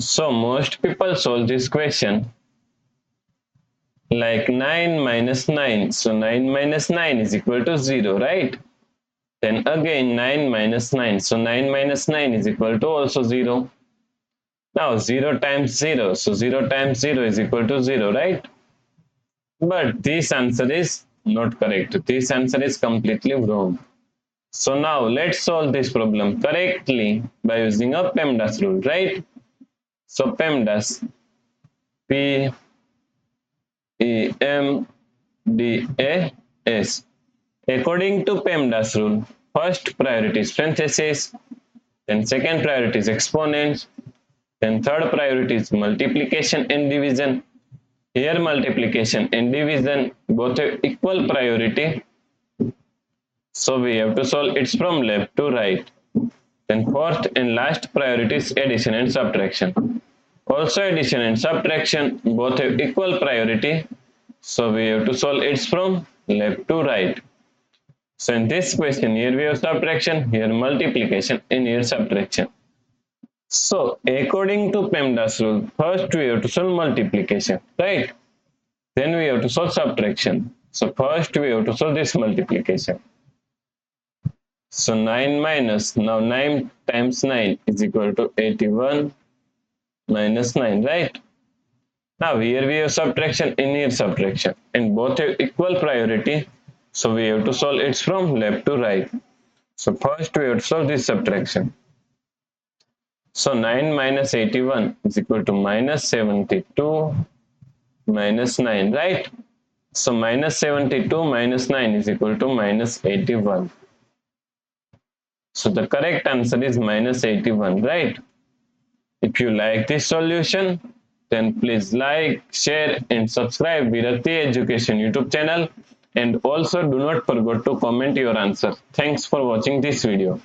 So most people solve this question like 9 minus 9. So 9 minus 9 is equal to 0, right? Then again 9 minus 9. So 9 minus 9 is equal to also 0. Now 0 times 0. So 0 times 0 is equal to 0, right? But this answer is not correct. This answer is completely wrong. So now let's solve this problem correctly by using a PEMDAS rule, right? So PEMDAS, P-E-M-D-A-S. According to PEMDAS rule, first priority is parentheses, then second priority is exponents, then third priority is multiplication and division. Here multiplication and division both have equal priority. So we have to solve it from left to right. Then fourth and last priority is addition and subtraction. Also addition and subtraction both have equal priority. So we have to solve it from left to right. So in this question, here we have subtraction, here multiplication, and here subtraction. So according to PEMDAS rule, first we have to solve multiplication, right? Then we have to solve subtraction. So first we have to solve this multiplication. So 9 minus, now 9 times 9 is equal to 81 minus 9, right? Now here we have subtraction and here subtraction, and both have equal priority. So we have to solve it from left to right. So first we have to solve this subtraction. So 9 minus 81 is equal to minus 72 minus 9, right? So minus 72 minus 9 is equal to minus 81. So the correct answer is minus 81, right? If you like this solution, then please like, share and subscribe Virakti Education YouTube channel, and also do not forget to comment your answer. Thanks for watching this video.